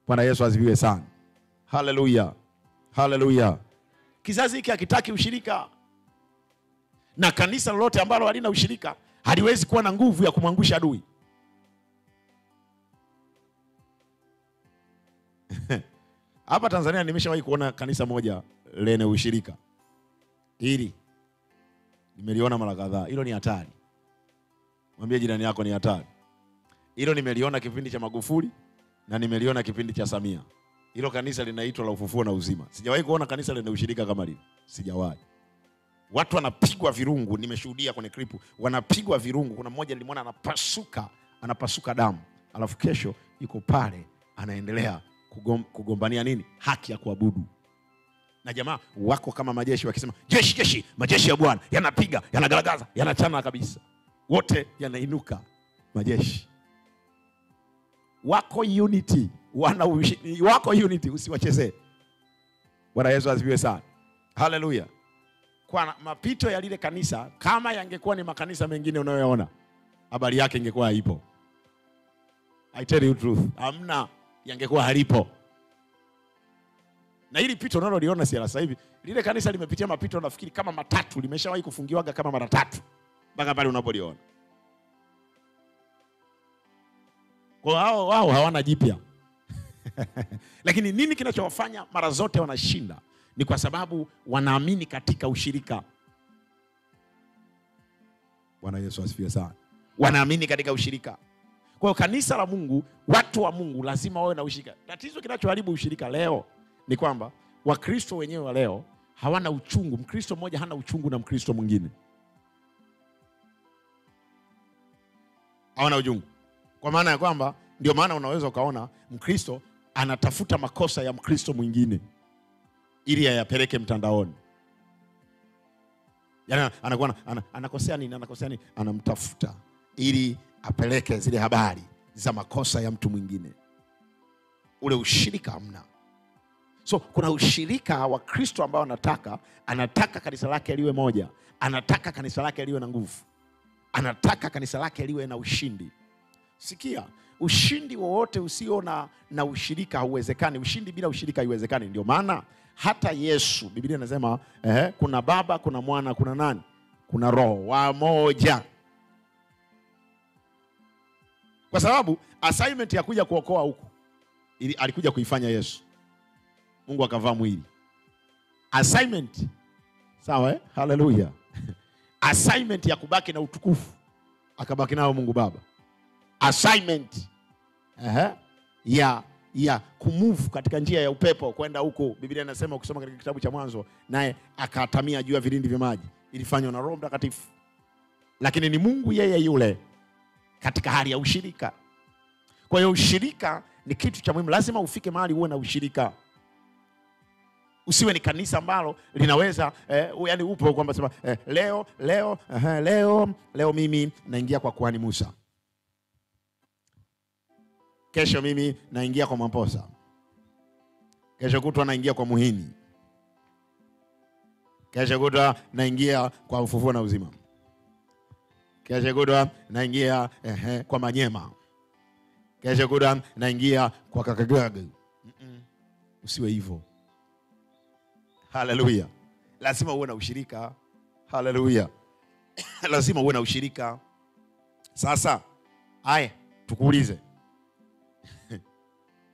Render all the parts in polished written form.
Bwana Yesu asifiwe sana. Haleluya. Haleluya. Kizazi hiki hakitaki ushirika. Na kanisa lolote ambalo halina ushirika haliwezi kuwa na nguvu ya kumwangusha adui. Hapa Tanzania nimeshawahi kuona kanisa moja lenye ushirika. Hili nimeliona mara kadhaa. Hilo ni hatari. Mwambie jirani yako ni hatari. Hilo nimeliona kipindi cha Magufuli na nimeliona kipindi cha Samia. Hilo kanisa linaitwa la Ufufuo na Uzima. Sijawahi kuona kanisa lenye ushirika kama hili. Sijawahi. Watu wanapigwa virungu, nimeshuhudia kwenye klipu. Wanapigwa virungu. Kuna mmoja nilimwona anapasuka damu. Alafu kesho yuko pale anaendelea kugombania nini? Haki ya kuabudu. Na jamaa wako kama majeshi wakisema, jeshi, majeshi ya Bwana yanapiga, yanagaragaza, yanachana kabisa. Wote yanainuka majeshi. Wako unity, wako unity, usiwachezee. Bwana Yesu asifiwe sana. Haleluya. Kwa mapito ya lile kanisa, kama yangekuwa ni makanisa mengine unayoyaona, habari yake ingekuwa haipo. I tell you truth, hamna, yangekuwa halipo. Na hili pito unaloliona sasa hivi, lile kanisa limepitia mapito nafikiri kama matatu, limeshawahi kufungiwaga kama mara 3 mpaka pale unapoliona. Kwa wao hawana jipya. Lakini nini kinachowafanya mara zote wanashinda? Ni kwa sababu wanaamini katika ushirika. Bwana Yesu asifiwe sana. Wanaamini katika ushirika. Kwa hiyo kanisa la Mungu, watu wa Mungu lazima wawe na ushirika. Tatizo kinachoharibu ushirika leo ni kwamba Wakristo wenyewe wa leo hawana uchungu. Mkristo mmoja hana uchungu na Mkristo mwingine. Hawana uchungu. Kwa maana ya kwamba ndio maana unaweza ukaona Mkristo anatafuta makosa ya Mkristo mwingine ili ayapeleke mtandaoni. Yaani anakuwa anakosea nini? Anamtafuta ili apeleke zile habari za makosa ya mtu mwingine. Ule ushirika hamna. So kuna ushirika wa Kristo ambao anataka kanisa lake liwe moja. Anataka kanisa lake liwe na nguvu. Anataka kanisa lake liwe na ushindi. Sikia, ushindi wowote usio na ushirika hauwezekani. Ushindi bila ushirika haiwezekani. Ndio maana hata Yesu, Biblia inasema kuna Baba, kuna Mwana, kuna nani? Kuna Roho wa moja. Kwa sababu assignment ya kuja kuokoa huku alikuja kuifanya Yesu. Mungu akavaa mwili. Assignment. Sawa Haleluya. Assignment ya kubaki na utukufu akabaki nao Mungu Baba. Assignment ya kumove katika njia ya upepo kwenda huko. Biblia inasema ukisoma katika kitabu cha Mwanzo, naye akatamia juu ya vilindi vya maji. Ilifanywa na Roho Mtakatifu. Lakini ni Mungu yeye yule katika hali ya ushirika. Kwa hiyo ushirika ni kitu cha muhimu. Lazima ufike mahali uwe na ushirika. Usiwe ni kanisa ambalo linaweza yani upo kwamba sema leo mimi naingia kwa kuhani Musa. Kesho mimi naingia kwa Mamposa. Kesho kutwa naingia kwa Muhini. Kesho kutwa naingia kwa Ufufuo na Uzima. Kesho kutwa naingia kwa Manyema. Kesho kutwa naingia kwa Kakagaga. Usiwe hivyo. Haleluya. Lazima uwe na ushirika. Haleluya. Lazima uwe na ushirika. Sasa, haya tukuulize.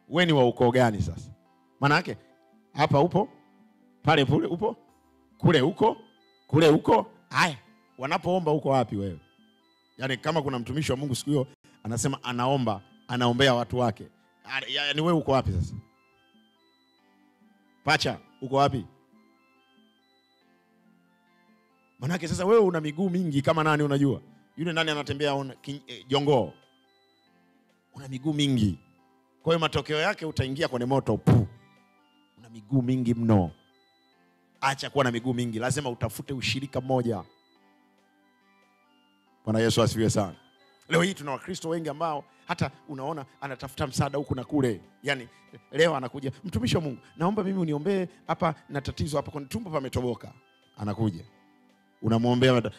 Wewe ni wa ukoo gani sasa? Maana yake hapa upo, pale pule upo, kule huko. Haya, wanapoomba uko wapi wewe? Yaani kama kuna mtumishi wa Mungu siku hiyo anasema anaombea watu wake. Yaani wewe uko wapi sasa? Pacha, uko wapi? Maana yake sasa wewe una miguu mingi kama nani unajua? Yule nani anatembea jongoo? Una miguu mingi. Kwa hiyo matokeo yake utaingia kwenye moto. Una miguu mingi mno. Acha kuwa na miguu mingi. Lazima utafute ushirika mmoja. Bwana Yesu asifiwe sana. Leo hii tuna Wakristo wengi ambao hata unaona anatafuta msaada huku na kule. Yaani leo anakuja mtumishi wa Mungu, naomba mimi uniombee hapa na tatizo hapa kwa tumbo pametoboka. Anakuja. Unamwombea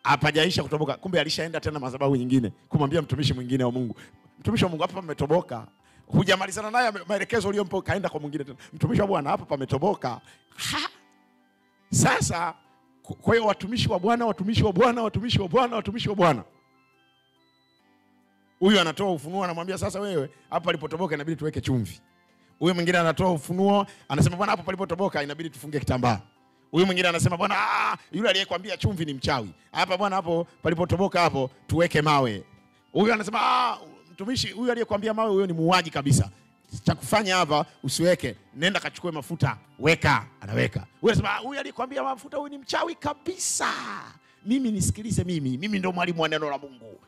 hapajaisha kutoboka. Kumbe alishaenda tena madhabahu nyingine kumwambia mtumishi mwingine wa Mungu, mtumishi wa Mungu hapa pametoboka. hujamalizana naye maelekezo uliyompa, kaenda kwa mwingine tena. Mtumishi wa Bwana, hapa pametoboka. Sasa kwa hiyo watumishi wa Bwana, watumishi wa Bwana, watumishi wa Bwana, watumishi wa Bwana. Huyu anatoa ufunuo, anamwambia sasa wewe hapa palipotoboka inabidi tuweke chumvi. Huyu mwingine anatoa ufunuo, anasema bwana hapo palipotoboka inabidi tufunge kitambaa. Huyu mwingine anasema bwana yule aliyekwambia chumvi ni mchawi. Hapa bwana hapo palipotoboka hapo tuweke mawe. Huyu anasema mtumishi huyu aliyekwambia mawe huyo ni muuaji kabisa. Cha kufanya hapa usiweke, nenda kachukue mafuta, weka, anaweka. Huyu anasema huyu aliyekwambia mafuta huyu ni mchawi kabisa. Mimi nisikilize mimi ndo mwalimu wa neno la Mungu.